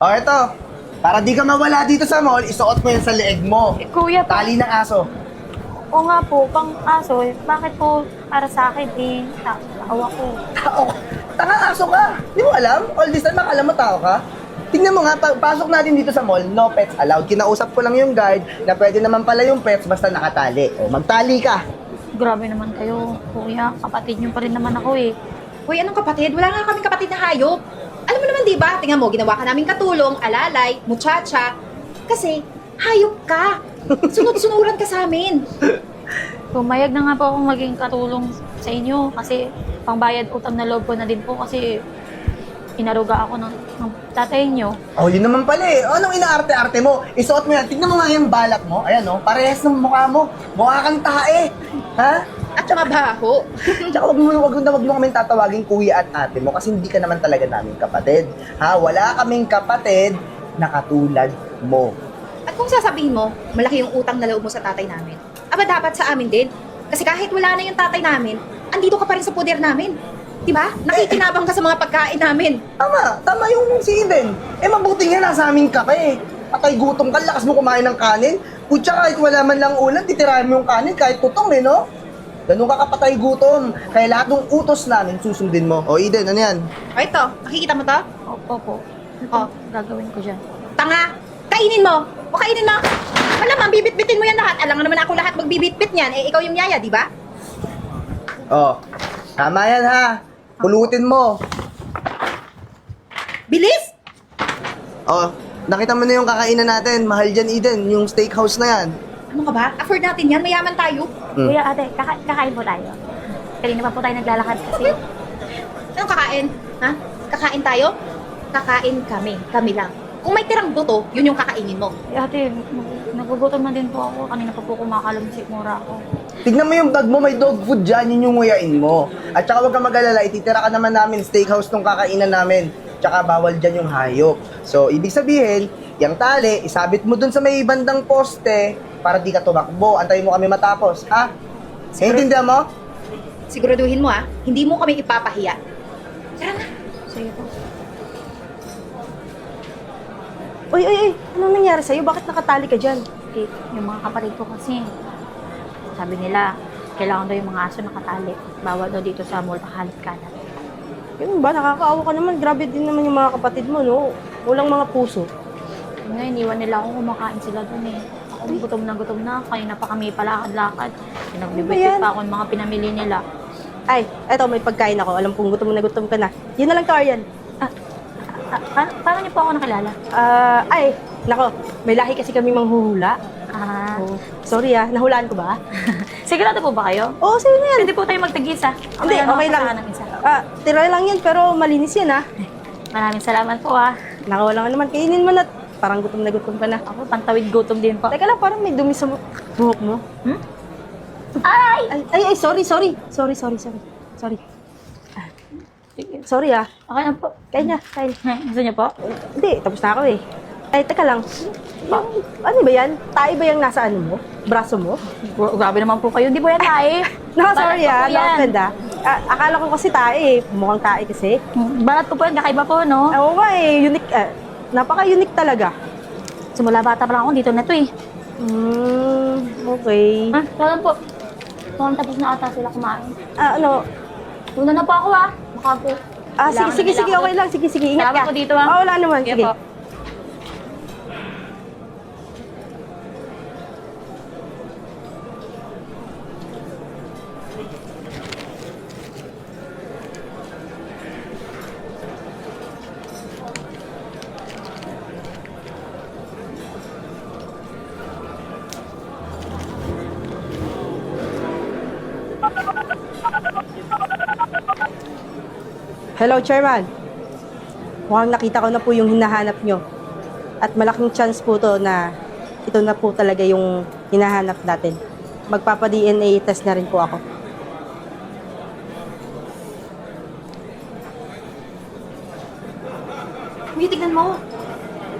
O, eto. Para di ka mawala dito sa mall, isuot mo yan sa leeg mo. Kuya, Tali ng aso. o nga po, pang aso, bakit po para sa akin awa ko. Tao. Tanga aso ka. Di mo alam? All this time, akala mo tao ka? Tingnan mo nga, pasok natin dito sa mall, no pets allowed. Kinausap ko lang yung guard na pwede naman pala yung pets basta nakatali. O, magtali ka. Grabe naman kayo, kuya. Kapatid niyo pa rin naman ako eh. Hoy, anong kapatid? Wala nga kaming kapatid na hayop. Alam mo naman, di ba? Tingnan mo, ginawa ka namin katulong, alalay, muchacha. Kasi, hayop ka. Sunod-sunuran ka sa amin. Pumayag na nga po akong maging katulong sa inyo kasi pangbayad utang na loob ko na din po kasi inaruga ako ng tatay niyo. Oh, yun naman pala eh. Anong inaarte-arte mo? Isuot mo yan. Tignan mo nga yung balak mo. Ayan oh, parehas ng mukha mo. Mukha kang tae. Ha? At mabaho. Tsaka wag mo kaming tatawagin kuya at ate mo kasi hindi ka naman talaga naming kapatid. Ha? Wala kaming kapatid na katulad mo. At kung sasabihin mo, malaki yung utang na loob mo sa tatay namin, aba dapat sa amin din. Kasi kahit wala na yung tatay namin, andito ka pa rin sa poder namin. Diba? Nakikinabang ka sa mga pagkain namin. Tama yung si Eden. Eh mabuti nga nasa amin ka eh. Patay gutom ka, lakas mo kumain ng kanin. Kutsa kahit wala man lang ulan, titirahin mo yung kanin kahit tutong eh, no? Ganun ka kapatay gutom. Kaya lahat ng utos namin susundin mo. O Eden, ano yan? O ito, nakikita mo to? Opo po. Oh. Gagawin ko dyan. Tanga! Kainin mo! O kainin mo! Malamang, bibit-bitin mo yan lahat. Alam nga naman ako lahat magbibit-bit niyan. Eh, ikaw yung yaya, di ba? Oh, tama yan ha. Pulutin mo. Bilis! Oh, nakita mo na yung kakainan natin. Mahal dyan, Eden. Yung steakhouse na yan. Ano ka ba? Afford natin yan. Mayaman tayo. Kuya, ate, kakain po tayo. Kanina pa po tayo naglalakad kasi. Anong kakain? Ha? Kakain tayo? Kakain kami. Kami lang. Kung may tirang buto, yun yung kakainin mo. Eh, ate, nagugutom na din po ako. Kanina pa po kumakalong sikmura ako. Tignan mo yung bag mo, may dog food dyan, yun yung nguyain mo. At saka huwag kang mag-alala, ititira ka naman namin, steakhouse tong kakainan namin. Tsaka bawal dyan yung hayop. So, ibig sabihin, yung tali, isabit mo dun sa may bandang poste para di ka tumakbo. Antayin mo kami matapos, ha? Naintindihan mo? Siguraduhin mo hindi mo kami ipapahiya. Tara na. Sige po. Uy, anong nangyari sa'yo? Bakit nakatali ka dyan? Eh, yung mga kapatid ko kasi, sabi nila, kailangan daw yung mga aso nakatali. Bawal daw dito sa mall pakalit kalat. Yun ba? Nakakaawa ka naman. Grabe din naman yung mga kapatid mo, no? Walang mga puso. Ngayon, iniwan nila akong kumakain sila dun eh. Ako gutom na. Kanina pa kami palakad-lakad. Pinagbibigit pa ako ng mga pinamili nila. Ay, eto, may pagkain ako. Alam kong gutom na gutom ka na. Yun na lang to, Aryan. Paano niyo po ako nakilala? Ay, nako. May lahi kasi kami manghuhula. Oh, sorry nahulaan ko ba? Sigurado po ba kayo? Oo, sige na yan. Pwede po tayo magtagisa. Hindi, okay lang. Tira lang yan, pero malinis yan, Maraming salamat po Nako, wala ka naman. Kainin mo na. Parang gutom na gutom ka na. Ako, pantawid gutom din po. Teka lang, parang may dumi sa buhok mo. Ay! Ay, sorry. Sorry. Sorry, Okay na po. Kain na, kain. Gusto niyo po? Hindi, tapos na ako eh. Ay, teka lang. Yung, ano ba yan? Tae ba yung nasa ano mo? Braso mo? Grabe naman po kayo. Hindi po yan tayo. No, sorry Balat po po yan. nakakand akala ko kasi tae eh. Mukhang tae kasi. Balat po po yan. Kakaiba po, no? Oo nga eh, unique. Napaka-unique talaga. Simula bata pa lang ako dito na to eh. Okay. Kailan po? Mukhang tapos na ata sila kumain. Ano? Una na po ako Baka po. Sige, okay lang. Sige, ingat Salamat ka. po dito Wala naman, sige. po. Hello, Chairman. Mukhang nakita ko na po yung hinahanap nyo. At malaking chance po to na ito na po talaga yung hinahanap natin. Magpapa-DNA test na rin po ako. Uy, tignan mo.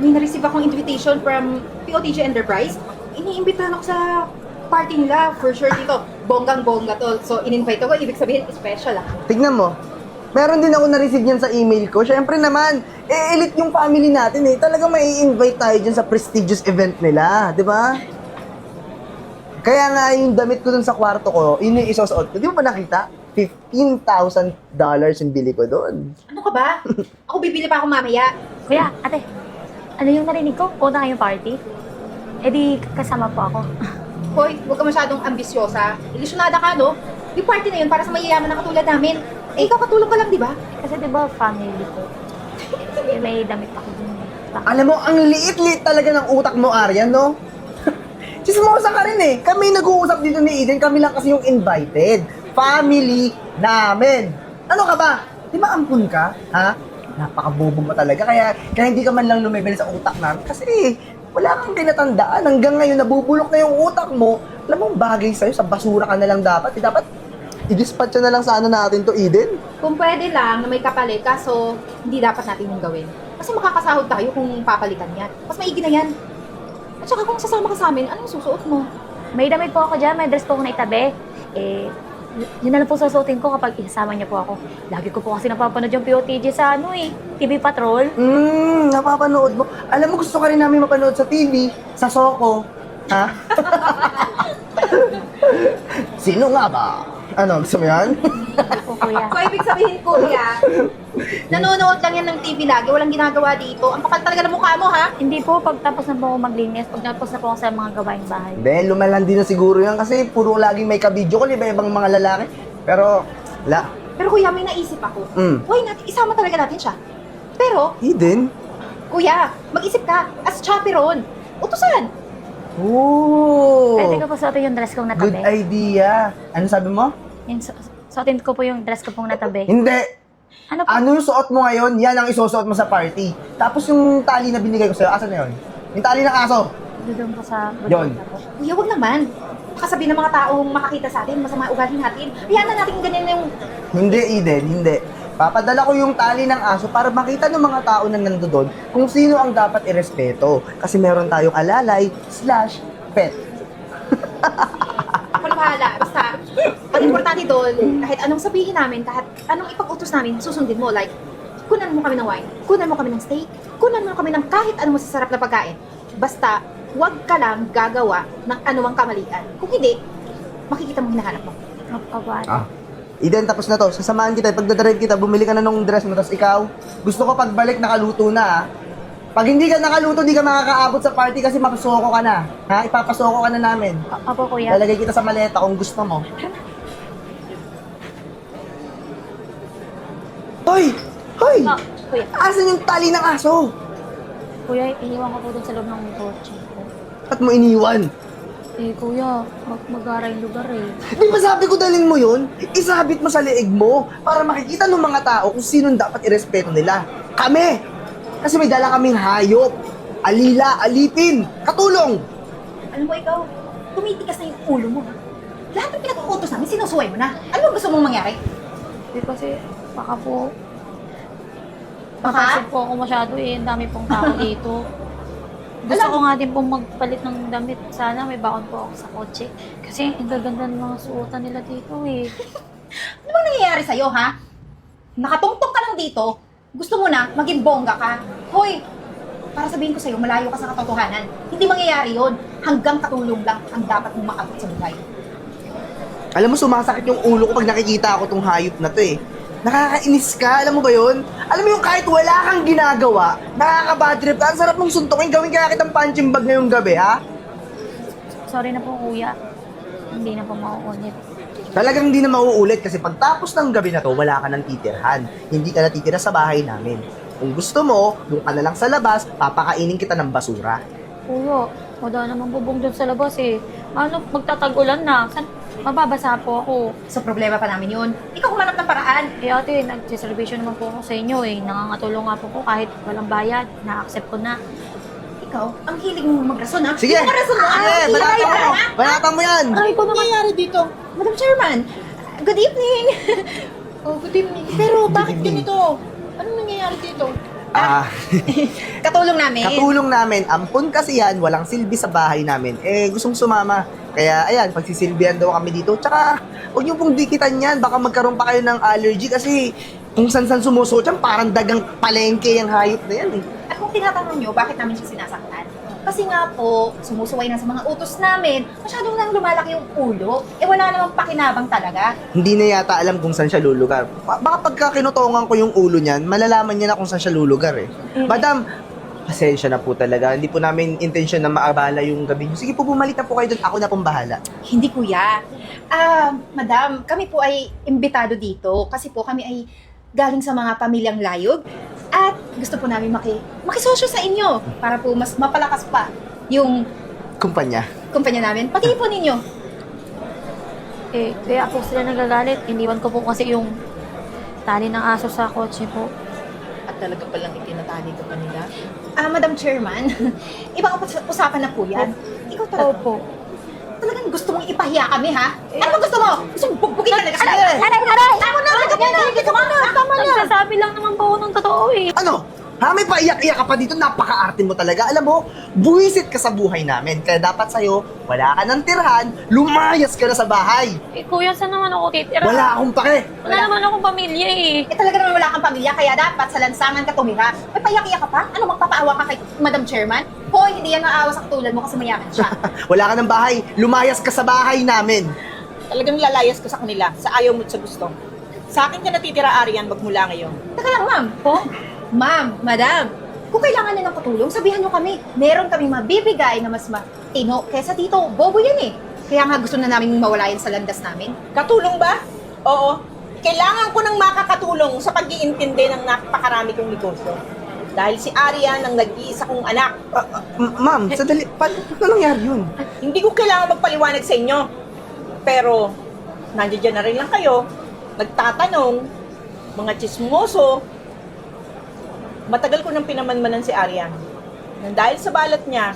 May na-receive akong invitation from POTG Enterprise. Iniimbitahan ako sa party nila. For sure dito, bonggang-bongga to. So, in-invite ako. Ibig sabihin, special Tignan mo. Meron din ako na-receive yan sa email ko. Syempre naman, elite yung family natin eh. Talagang may invite tayo dyan sa prestigious event nila, di ba? Kaya nga yung damit ko dun sa kwarto ko, yun yung isusuot ko. Di mo ba nakita? $15,000 yung bili ko dun. Ano ka ba? Ako bibili pa ako mamaya. Kuya, ate, ano yung narinig ko? Punta kayong party? Eh di, kasama po ako. Hoy, huwag ka masyadong ambisyosa. Ilusyonada ka, no? Yung party na yun para sa mayayaman na katulad namin. Eh, ikaw katulong ka lang, di ba? Kasi di ba family ko? Eh, may damit ako dun. Alam mo, ang liit-liit talaga ng utak mo, Aryan, no? Chismosa ka rin eh. Kami nag-uusap dito ni Eden, kami lang kasi yung invited. Family namin. Ano ka ba? Di ba ampun ka? Ha? Napakabobo mo talaga. Kaya hindi ka man lang lumibel sa utak namin. Kasi wala kang tinatandaan. Hanggang ngayon, nabubulok na yung utak mo. Alam mo, bagay sa'yo, sa basura ka na lang dapat. Dapat i-dispatch na lang sana natin to, Eden. Kung pwede lang na may kapalit, kaso hindi dapat natin yung gawin. Kasi makakasahod tayo kung papalitan yan. Mas maigi na yan. At saka kung sasama ka sa amin, anong susuot mo? May damit po ako dyan, may dress po ako na itabi. Eh, yun na lang po susuotin ko kapag isasama niya po ako. Lagi ko po kasi napapanood yung POTG sa TV Patrol. Napapanood mo. Alam mo, gusto ka rin namin mapanood sa TV, sa Soko. Ha? Sino nga ba? Ano, gusto mo yan? Hindi po, kuya. So, ibig sabihin, kuya, nanonood lang yan ng TV lagi, walang ginagawa dito. Ang kapal talaga ng mukha mo, ha? Hindi po, pagtapos na po ako maglinis, pagtapos na po ako sa mga gawaing bahay. Ben, lumalan din na siguro yan kasi puro laging may kabidyo ko, iba-ibang mga lalaki. Pero, la. Pero kuya, may naisip ako. Why natin, isama talaga natin siya. Pero, Eden? kuya, mag-isip ka, as chaperon, utusan. Oh! Pwede ko po suotin yung dress kong Good natabi. idea. Ano sabi mo? Suotin ko po yung dress ko pong natabi. Hindi. Ano po? Ano yung suot mo ngayon, yan ang isusuot mo sa party. Tapos yung tali na binigay ko sa'yo, asan na yun? Yung tali ng aso. Doon po sa Yun. budget ko. Kuya, wag naman. Baka sabihin ng mga taong makakita sa atin, masama ugali natin. Hayaan na natin ganyan na yung... Hindi, Eden, hindi. Papadala ko yung tali ng aso para makita ng mga tao na nandoon kung sino ang dapat irespeto. Kasi meron tayong alalay/pet. Ako na bahala. Basta, ang importante doon, kahit anong sabihin namin, kahit anong ipag-utos namin, susundin mo. Like, kunan mo kami ng wine, kunan mo kami ng steak, kunan mo kami ng kahit anong masasarap na pagkain. Basta, huwag ka lang gagawa ng anumang kamalian. Kung hindi, makikita mo hinahanap mo. Opo, Eden, tapos na to. Sasamahan kita. Pagdadrive kita, bumili ka na nung dress mo. Tapos ikaw, gusto ko pagbalik nakaluto na, ha? Pag hindi ka nakaluto, di ka makakaabot sa party kasi mapasoko ka na. Ha? Ipapasoko ka na namin. Opo, kuya. Lalagay kita sa maleta kung gusto mo. Hoy! Hoy! Ah, kuya. Asan yung tali ng aso? Kuya, iniwan ko po doon sa loob ng kotse ko. Ba't mo iniwan? Eh, kuya, mag-ara yung lugar eh. Di ba sabi ko dalhin mo yun? Isabit mo sa leeg mo para makikita ng mga tao kung sino dapat irespeto nila. Kami! Kasi may dala kaming hayop, alila, alipin, katulong! Alam mo ikaw, tumitigas na yung ulo mo. Ha? Lahat ng pinag-uutos namin, sinusuway mo na. Ano ang gusto mong mangyari? Eh, kasi baka po, Baka? Makasip po ako masyado eh. Ang dami pong tao dito. Gusto ko nga din pong magpalit ng damit. Sana may baon po ako sa kotse. Kasi ang gaganda ng mga suotan nila dito eh. Ano bang nangyayari sa'yo, ha? Nakatungtong ka lang dito, gusto mo na maging bongga ka. Hoy, para sabihin ko sa'yo, malayo ka sa katotohanan. Hindi mangyayari yon. Hanggang katulong lang ang dapat mong makabot sa buhay. Alam mo, sumasakit yung ulo ko pag nakikita ako tong hayop na to eh. Nakakainis ka, alam mo ba yun? Alam mo yung kahit wala kang ginagawa, nakaka-badtrip ka, ang sarap mong suntukin, gawin kaya kitang punching bag ngayong gabi, ha? Sorry na po kuya. Hindi na po mauulit. Talagang hindi na mauulit kasi pagtapos ng gabi na to, wala ka nang titirhan. Hindi ka natitira sa bahay namin. Kung gusto mo, doon ka na lang sa labas, papakainin kita ng basura. Kuya, wala naman bubong doon sa labas eh. Ano, magtatag-ulan na. Mababasa po ako. So, problema pa namin yun. Ikaw humanap ng paraan. Eh ate, nag-reservation naman po ako sa inyo eh. Nangangatulong nga po ko kahit walang bayad. Na-accept ko na. Ikaw, ang hilig mong magrason, ha? Sige! Hindi ka rason, ha? Sige, Hindi ka balatan mo! ha? Balatan mo yan! Ay, ko naman. nangyayari dito? Madam Chairman, good evening. Good evening. Pero bakit ganito? Anong nangyayari dito? Katulong namin. Katulong namin, ampun kasi yan, walang silbi sa bahay namin. Eh, gustong sumama. Kaya, ayan, pagsisilbihan daw kami dito. Tsaka, huwag niyo pong dikitan yan. Baka magkaroon pa kayo ng allergy kasi Kung san-san sumusuot yan, parang dagang palengke yung hayop na yan eh. At kung tinatanong nyo, bakit namin siya sinasaktan? Kasi nga po, sumusuway na sa mga utos namin, masyadong nang lumalaki yung ulo. Eh wala namang pakinabang talaga. Hindi na yata alam kung saan siya lulugar. Baka pagka kinutongan ko yung ulo niyan, malalaman niya na kung saan siya lulugar eh. Madam, pasensya na po talaga. Hindi po namin intensyon na maabala yung gabi niyo. Sige po, bumalik na po kayo doon. Ako na pong bahala. Hindi kuya. Madam, kami po ay imbitado dito kasi po kami ay galing sa mga pamilyang layog at gusto po namin makisosyo sa inyo para po mas mapalakas pa yung Kumpanya. kumpanya namin. Pati po ninyo. Eh, kaya po sila nagagalit. Iniwan ko po kasi yung tali ng aso sa kotse po. At talaga palang itinatali ka pa nila. Madam Chairman, ibang usapan na po yan. Ikaw talaga. Opo. Talagang gusto mong ipahiya kami, ha? Ano ba gusto mo? Gusto mong bugbugin ka na? Aray! Tama na! Tama na! Nagsasabi lang naman po ako ng totoo eh. Ano? Ha? May paiyak-iyak ka pa dito? Napaka-arte mo talaga. Alam mo, buwisit ka sa buhay namin. Kaya dapat sa'yo, wala ka ng tirhan, lumayas ka na sa bahay. Eh, kuya, saan naman ako titira? Wala akong pake. Wala naman akong pamilya eh. Eh talaga naman wala kang pamilya, kaya dapat sa lansangan ka tumira. May payak-iyak ka pa? Ano, magpapaawa ka kay Madam Chairman? Hoy, hindi yan naawa sa katulad mo kasi mayaman siya. Wala ka ng bahay, lumayas ka sa bahay namin. Talagang lalayas ka sa kanila, sa ayaw mo at sa gusto. Sa akin ka natitira, Arian, magmula ngayon. Teka lang, ma'am. Po? Ma'am, madam, kung kailangan niyo ng patulong, sabihan niyo kami. Meron kami mabibigay na mas matino kesa dito. Bobo yan eh. Kaya nga gusto na namin mawala yan sa landas namin. Katulong ba? Oo. Kailangan ko ng makakatulong sa pag-iintindi ng napakarami kong negosyo. Dahil si Arian ang nag-iisa kong anak. Ma'am, sandali, paano nangyari yun? Hindi ko kailangan magpaliwanag sa inyo. Pero, nandiyan na rin lang kayo, nagtatanong, mga chismoso. Matagal ko nang pinamanmanan si Arian. Nang dahil sa balat niya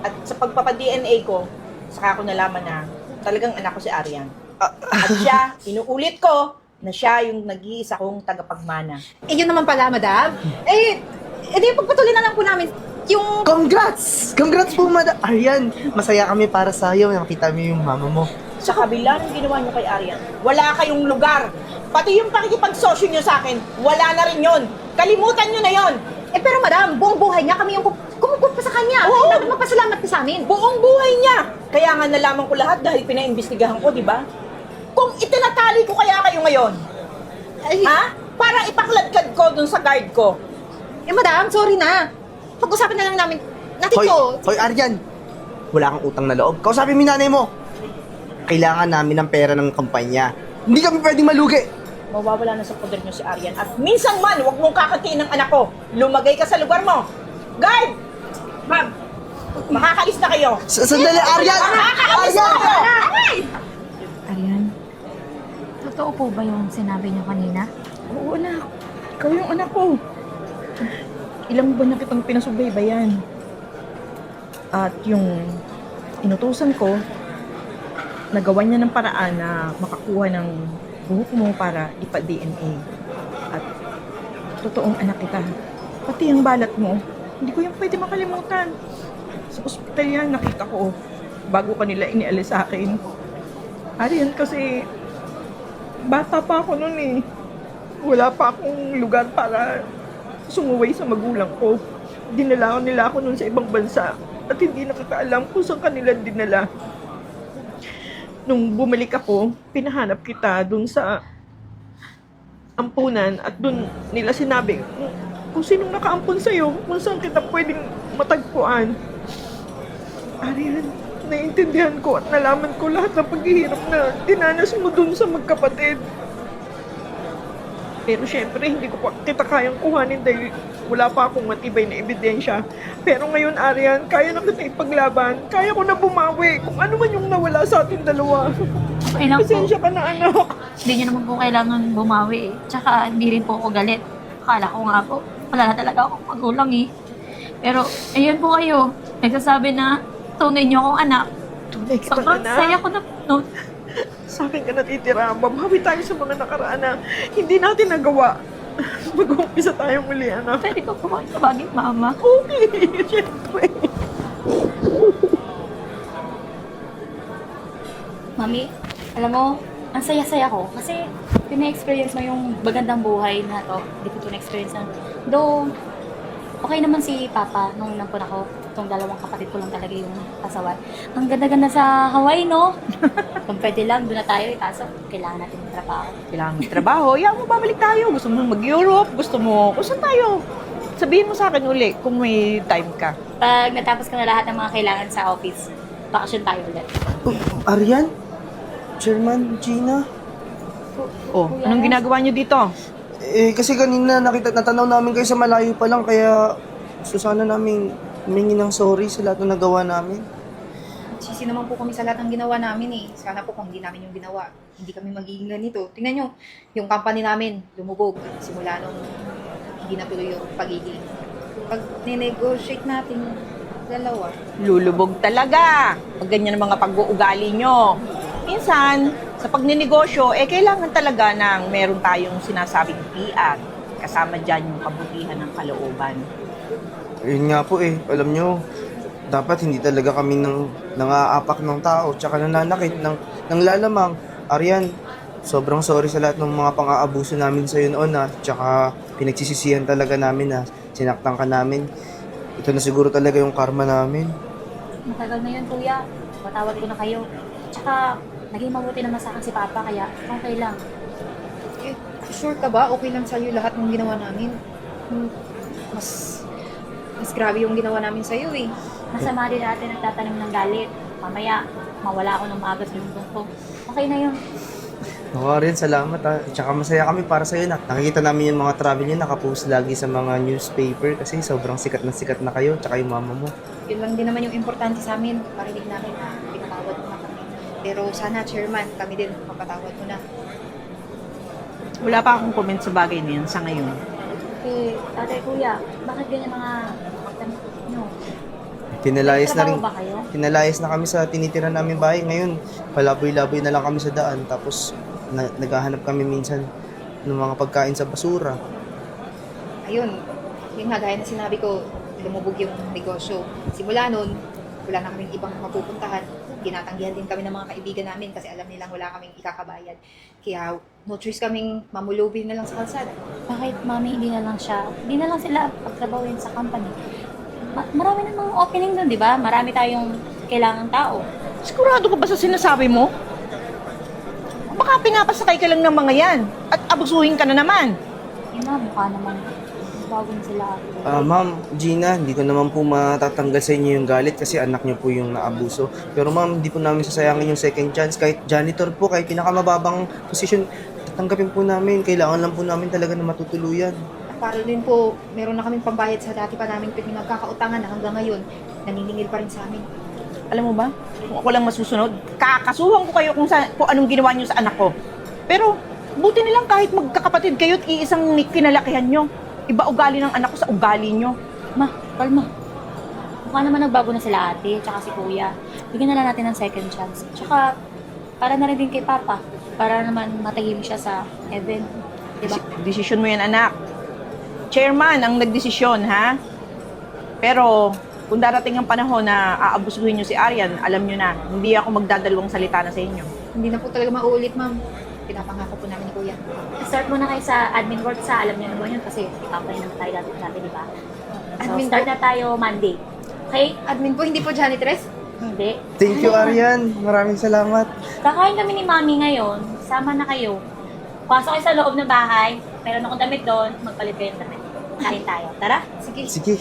at sa pagpapa-DNA ko, saka ko nalaman na talagang anak ko si Arian. At siya, inuulit ko, na siya yung nag-iisa kong tagapagmana. Eh, yun naman pala, madam. Di pagpatuloy na lang po namin yung... Congrats! Congrats po, Madam Arian. Masaya kami para sa iyo na makita mo yung mama mo. Sa kabila ng ginawa niyo kay Arian, wala kayong lugar. Pati yung pakikipagsosyo niyo sa akin, wala na rin yon. Kalimutan niyo na yon. Eh, pero madam, buong buhay niya kami yung kumukot pa sa kanya. Oo. Ay, dapat magpasalamat ka sa amin. Buong buhay niya. Kaya nga nalaman ko lahat dahil pinaimbestigahan ko, di ba? Kung itinatali ko kaya kayo ngayon, Ay, ha? Para ipakladkad ko dun sa guard ko. eh, madam, sorry na. Pag-usapan na lang namin. Natin to. Hoy, Arian. Wala kang utang na loob. Kausapin mo yung nanay mo. Kailangan namin ng pera ng kampanya. Hindi kami pwedeng malugi. Mawawala na sa poder niyo si Arian. At minsan man, huwag mong kakatiin ng anak ko. Lumagay ka sa lugar mo. Guard! Ma'am, makakalis na kayo. Sandali, Arian! Makakalis na kayo! Arian, totoo po ba yung sinabi niyo kanina? Oo, anak. Ikaw yung anak ko. Ilang buwan na kitang pinasubaybayan. At yung inutusan ko, nagawa niya ng paraan na makakuha ng buhok mo para ipa-DNA. At totoong anak kita. Pati yung balat mo, hindi ko yung pwede makalimutan. Sa ospital yan, nakita ko. Bago kanila inialis sa akin. Arian, kasi bata pa ako noon eh. Wala pa akong lugar para sumuway sa magulang ko. Dinala nila ako noon sa ibang bansa at hindi nakakaalam kung saan kanila dinala. Nung bumalik ako, pinahanap kita dun sa ampunan at dun nila sinabi kung sinong nakaampun sa'yo, kung saan kita pwedeng matagpuan. Arian, naiintindihan ko at nalaman ko lahat ng paghihirap na dinanas mo dun sa magkapatid. Pero syempre, hindi ko pa kita kayang kuhanin dahil wala pa akong matibay na ebidensya. Pero ngayon, Arian, kaya na kita ipaglaban. Kaya ko na bumawi kung ano man yung nawala sa ating dalawa. Okay lang po. Pasensya ka na, anak. Hindi niyo naman po kailangan bumawi eh. Tsaka hindi rin po ako galit. Akala ko nga po, wala na talaga akong magulang eh. Pero, ayun po kayo. Nagsasabi na tunay niyo akong anak. Tunay kitang Sobrang anak. saya ko na noon. Sa akin ka natitira. Babawi tayo sa mga nakaraan na hindi natin nagawa. Mag-umpisa tayo muli, anak. Pwede ko po maging mama. Okay, syempre. Mami, alam mo, ang saya-saya ko. Kasi pina-experience mo yung magandang buhay na to. Hindi ko ito na-experience na. Though, okay naman si Papa nung nampun ako. Itong dalawang kapatid ko lang talaga yung pasawat. Ang ganda-ganda sa Hawaii, no? Kung pwede lang, doon na tayo. Kaso, kailangan natin ng trabaho. Kailangan mo trabaho. Yan mo, babalik tayo. Gusto mo mag-Europe. Gusto mo, kung saan tayo? Sabihin mo sa akin uli kung may time ka. Pag natapos ko na lahat ng mga kailangan sa office, bakasyon tayo ulit. Arian? Chairman, Gina? Oh, Kuya anong Ras? ginagawa niyo dito? Kasi kanina natanaw namin kayo sa malayo pa lang, kaya gusto sana namin humingi ng sorry sa lahat na nagawa namin. Sisi naman po kami sa lahat ng ginawa namin eh. Sana po kung hindi namin yung ginawa, hindi kami magiging ganito. Tingnan nyo, yung company namin lumubog simula nung hindi natuloy yung pagiging. Pag negotiate natin dalawa, Lulubog talaga. Pag ganyan ang mga pag-uugali nyo. Minsan, sa pagninegosyo, kailangan talaga ng meron tayong sinasabing PR. Kasama dyan yung kabutihan ng kalooban. Yun nga po alam nyo, dapat hindi talaga kami nang-aapak ng tao, tsaka nananakit ng lalamang. Arian, sobrang sorry sa lahat ng mga pang-aabuso namin sa'yo noon tsaka pinagsisisihan talaga namin na sinaktan ka namin. Ito na siguro talaga yung karma namin. Matagal na yun, kuya. Patawad ko na kayo. Tsaka, naging mabuti naman sa akin si Papa, kaya okay lang. eh, sure ka ba? Okay lang sa'yo lahat ng ginawa namin? Mas grabe yung ginawa namin sa'yo eh. Masama din natin nagtatanim ng galit. Mamaya, mawala ako ng maaga sa mundong ko. Okay na yun. Arian, salamat Tsaka masaya kami para sa'yo na. Nakikita namin yung mga travel nyo, nakapost lagi sa mga newspaper kasi sobrang sikat na kayo, tsaka yung mama mo. Yun lang din naman yung importante sa amin. Parinig namin na pinatawad mo na kami. Pero sana, Chairman, kami din mapatawad mo na. Wala pa akong comment sa bagay na yan sa ngayon. Tatay, kuya, bakit ganyan mga magtanong nyo? Pinalayas na rin. Nagtrabaho ba kayo? Pinalayas na kami sa tinitira namin bahay. Ngayon, palaboy-laboy na lang kami sa daan. Tapos, naghahanap kami minsan ng mga pagkain sa basura. Ayun, yun nga, gaya na sinabi ko, lumubog yung negosyo. Simula nun, wala na kaming ibang mapupuntahan. Ginatanggihan din kami ng mga kaibigan namin kasi alam nilang wala kaming ikakabayad. Kaya no choice kaming mamulubi na lang sa kalsada. Bakit, mami, hindi na lang sila pagtrabahuin sa company? Marami namang opening doon, di ba? Marami tayong kailangang tao. Sigurado ka ba sa sinasabi mo? Baka pinapasakay ka lang ng mga yan at abusuhin ka na naman. Yun na, mukha naman. Bago na sila. Ma'am, Gina, hindi ko naman po matatanggal sa inyo yung galit kasi anak niyo po yung naabuso. Pero ma'am, hindi po namin sasayangin yung second chance. Kahit janitor po, kahit pinakamababang posisyon, tatanggapin po namin. Kailangan lang po namin talaga na matutuluyan. Para din po, meron na kaming pambayad sa dati pa namin pinagkakautangan na hanggang ngayon, naniningil pa rin sa amin. Alam mo ba, kung ako lang masusunod, kakasuhan ko kayo kung anong ginawa niyo sa anak ko. Pero, buti nilang kahit magkakapatid kayo at iisang kinalakihan nyo. Iba ugali ng anak ko sa ugali nyo. Ma, kalma. Mukha naman nagbago na sila ate, tsaka si kuya. Bigyan na lang natin ng second chance. Tsaka, para na rin din kay Papa. Para naman matahimik siya sa heaven. Diba? Desisyon mo yan, anak. Chairman ang nagdesisyon, ha? Pero, kung darating ang panahon na aabusuhin nyo si Arian, alam nyo na, hindi ako magdadalawang salita na sa inyo. Hindi na po talaga mauulit, ma'am. Pinapangako po namin ni Kuya. Start muna kayo sa admin work sa alam niyo naman yun kasi ipapay naman tayo dati, di ba? So, Admin start po? na tayo Monday. Okay? Admin po, hindi po janitress? Hindi. Thank you, Arian. Maraming salamat. Kakain kami ni Mami ngayon. Sama na kayo. Pasok kayo sa loob ng bahay. Meron akong damit doon. Magpalit kayo ng damit. Kain tayo. Tara? Sige. Sige.